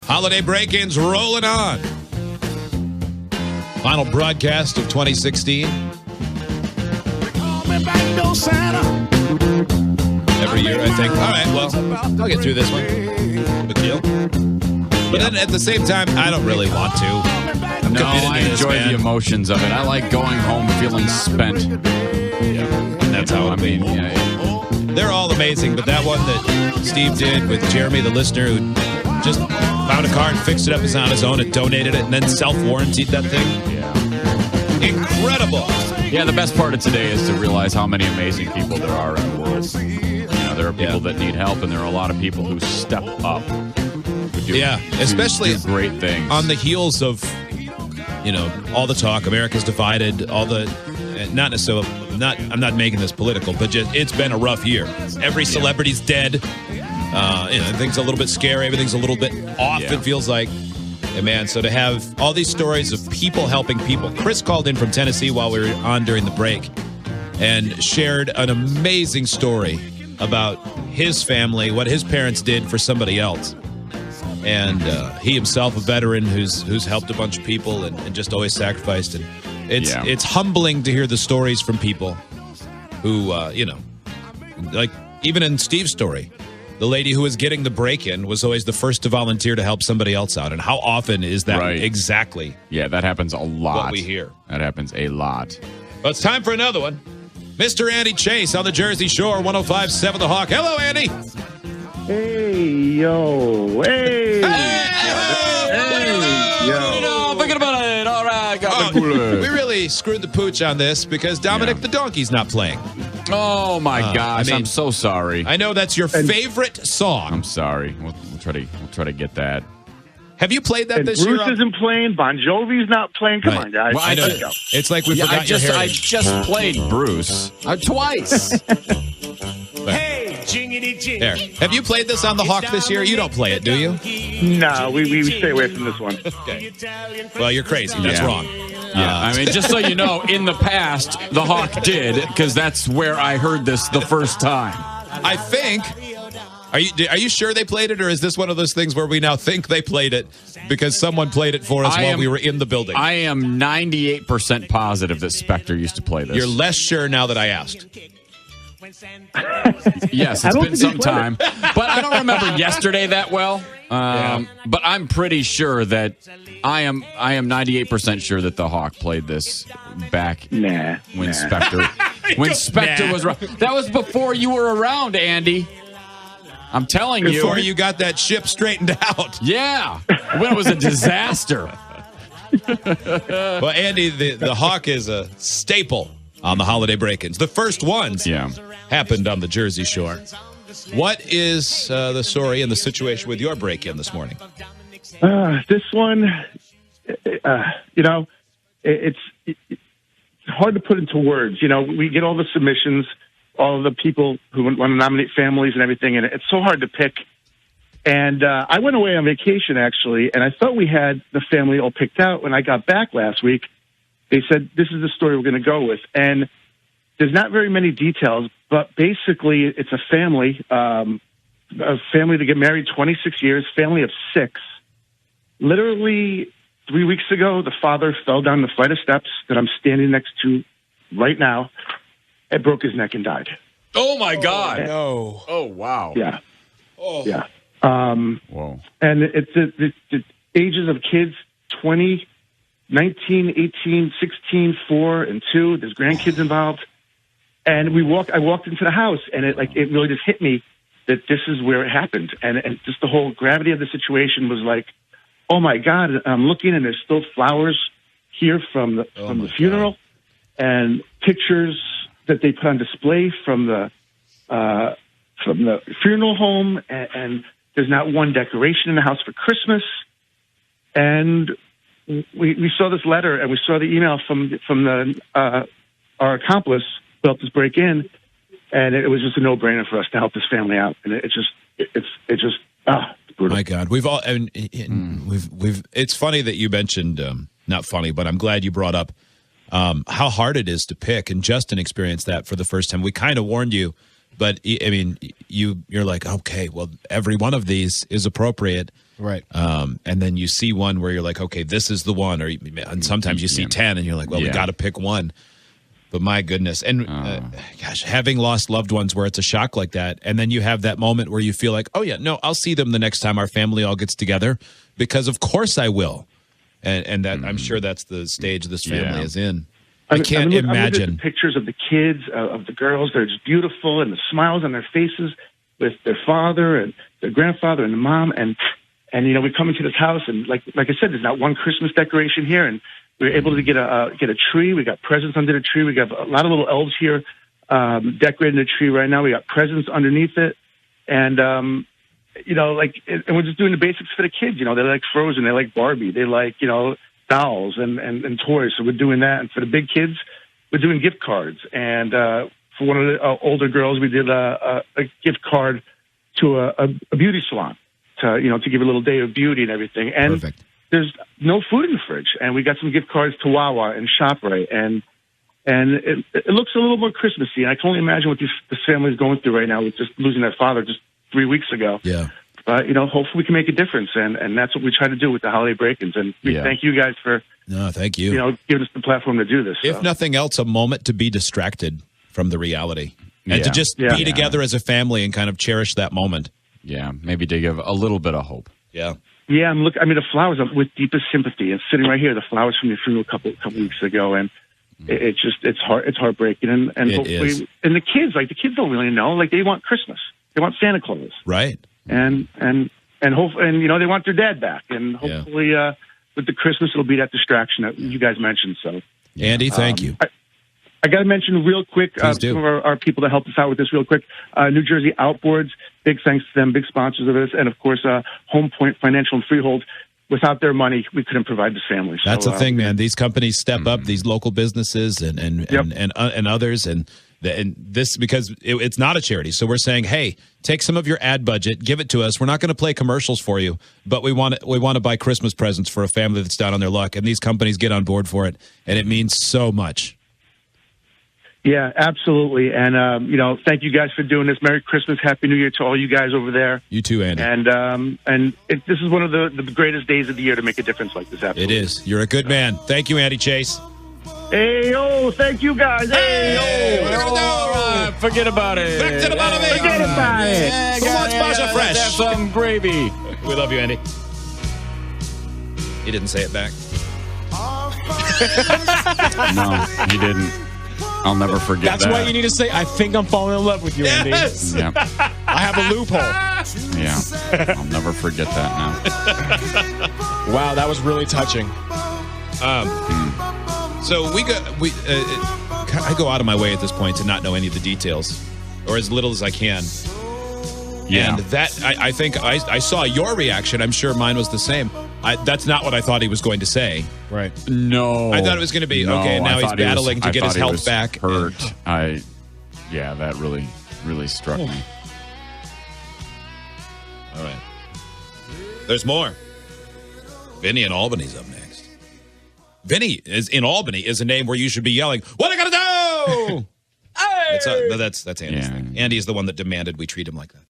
Holiday break-ins rolling on. Final broadcast of 2016. Every year, I think. All right, well, I'll get through this one. Big deal. But then at the same time, I don't really want to. I enjoy the emotions of it. I like going home feeling spent. Yeah, and that's how I mean. They're all amazing, but that one that Steve did with Jeremy, the listener, who just found a car and fixed it up on his own and donated it and then self-warrantied that thing. Yeah. Incredible. Yeah, the best part of today is to realize how many amazing people there are in the world. There are people that need help, and there are a lot of people who step up. Especially do great things on the heels of, all the talk. America's divided. All the, not necessarily. I'm not making this political, but just it's been a rough year. Every celebrity's dead. Things a little bit scary. Everything's a little bit off. It feels like. And man, so to have all these stories of people helping people. Chris called in from Tennessee while we were on during the break and shared an amazing story about his family, what his parents did for somebody else. And he himself, a veteran who's helped a bunch of people and just always sacrificed. And it's humbling to hear the stories from people who, like even in Steve's story, the lady who was getting the break-in was always the first to volunteer to help somebody else out. And how often is that exactly? Yeah, that happens a lot. What we hear. That happens a lot. Well, it's time for another one. Mr. Andy Chase on the Jersey Shore, 105.7 The Hawk. Hello, Andy. Hey, yo. Hey. Yo. Thinking about it. All right. We really screwed the pooch on this because Dominic the Donkey's not playing. Oh, my gosh. I'm so sorry. I know that's your favorite song. I'm sorry. We'll try to get that. Have you played that this year? Bruce isn't playing. Bon Jovi's not playing. Come on, guys. Well, I know. It's like we forgot your heritage. I just played Bruce twice. Hey, jingity jing. There. Have you played this on the Hawk this year? You don't play it, do you? No, we stay away from this one. Okay. Well, you're crazy. That's wrong. Yeah, I mean, just so you know, in the past, the Hawk did, because that's where I heard this the first time. I think. Are you sure they played it, or is this one of those things where we now think they played it because someone played it for us while we were in the building? I am 98% positive that Spectre used to play this. You're less sure now that I asked. Yes, it's been some time. But I don't remember yesterday that well. But I'm pretty sure that I am 98% sure that the Hawk played this back when Spectre was around. That was before you were around, Andy. I'm telling you. Before you got that ship straightened out. Yeah. When it was a disaster. Well, Andy, the Hawk is a staple on the holiday break-ins. The first ones happened on the Jersey Shore. What is the story and the situation with your break-in this morning? This one, it's hard to put into words. We get all the submissions, all of the people who want to nominate families and everything, and it's so hard to pick. And I went away on vacation, actually, and I thought we had the family all picked out. When I got back last week, they said, this is the story we're going to go with. And there's not very many details, but basically it's a family to get married 26 years, family of 6. Literally 3 weeks ago, the father fell down the flight of steps that I'm standing next to right now and broke his neck and died. Oh, my God. No. Oh, wow. Yeah. Oh. Yeah. Whoa. And it's the ages of kids, 20, 19, 18, 16, 4, and 2. There's grandkids involved. And I walked into the house, and it really just hit me that this is where it happened. And just the whole gravity of the situation was like, oh my God. And I'm looking, and there's still flowers here from the funeral, and pictures that they put on display from the funeral home, and there's not one decoration in the house for Christmas. And we saw this letter, and we saw the email from our accomplice who helped us break in, and it was just a no-brainer for us to help this family out. And it's just brutal. My God, we've all, and we've. It's funny that you mentioned, not funny, but I'm glad you brought up how hard it is to pick. And Justin experienced that for the first time. We kind of warned you But I mean, you're like, okay, well, every one of these is appropriate. Right. And then you see one where you're like, okay, this is the one. And sometimes you see 10 and you're like, well, we got to pick one. But my goodness. And gosh, having lost loved ones where it's a shock like that. And then you have that moment where you feel like, oh, yeah, no, I'll see them the next time our family all gets together because of course I will. And that I'm sure that's the stage this family is in. I can't imagine. The pictures of the kids, of the girls. They're just beautiful, and the smiles on their faces with their father and their grandfather and the mom. And we come into this house, and like I said, there's not one Christmas decoration here, and we were able to get a tree. We got presents under the tree. We got a lot of little elves here decorating the tree right now. We got presents underneath it, and and we're just doing the basics for the kids. They like Frozen, they like Barbie, they like dolls and toys. So we're doing that. And for the big kids, we're doing gift cards. And for one of the older girls, we did a gift card to a beauty salon to give a little day of beauty and everything. And Perfect. There's no food in the fridge. And we got some gift cards to Wawa and ShopRite. And it looks a little more Christmassy. And I can only imagine what this family is going through right now with just losing their father just 3 weeks ago. Yeah. Hopefully we can make a difference, and that's what we try to do with the holiday break-ins. And we thank you guys for thank you. Giving us the platform to do this. If nothing else, a moment to be distracted from the reality and to just be together as a family and kind of cherish that moment. Yeah, maybe to give a little bit of hope. Yeah. Yeah, the flowers are with deepest sympathy. And sitting right here, the flowers from your funeral a couple weeks ago, and it's heartbreaking. And hopefully, and the kids don't really know. Like, they want Christmas, they want Santa Claus, right? And they want their dad back, and hopefully with the Christmas it'll be that distraction that you guys mentioned. So, Andy, thank you. I got to mention real quick some of our people that helped us out with this real quick. New Jersey Outboards, big thanks to them, big sponsors of this, and of course Home Point Financial and Freehold. Without their money, we couldn't provide this family. That's the thing, man. These companies step up, these local businesses and others, and this because it's not a charity. So we're saying, hey, take some of your ad budget, give it to us. We're not going to play commercials for you, but we want to buy Christmas presents for a family that's down on their luck, and these companies get on board for it, and it means so much. Yeah, absolutely. And, thank you guys for doing this. Merry Christmas. Happy New Year to all you guys over there. You too, Andy. And this is one of the greatest days of the year to make a difference like this. Absolutely. It is. You're a good man. Thank you, Andy Chase. Hey, thank you guys. Forget about it. Back to the bottom. Forget about it. Yeah, Who wants Basha Fresh? Have some gravy. We love you, Andy. He didn't say it back. No, he didn't. I'll never forget That's that. why you need to say, I think I'm falling in love with you, Andy. Yes. Yeah. I have a loophole. Yeah. I'll never forget that now. Wow, that was really touching. So I go out of my way at this point to not know any of the details, or as little as I can. Yeah. And that, I think I saw your reaction. I'm sure mine was the same. That's not what I thought he was going to say. Right. No. I thought it was going to be, okay, now he's battling to get his health back. Hurt. That really, really struck me. All right. There's more. Vinny in Albany's up next. Vinny is in Albany is a name where you should be yelling, what I got to do? Hey! That's Andy's thing. Andy is the one that demanded we treat him like that.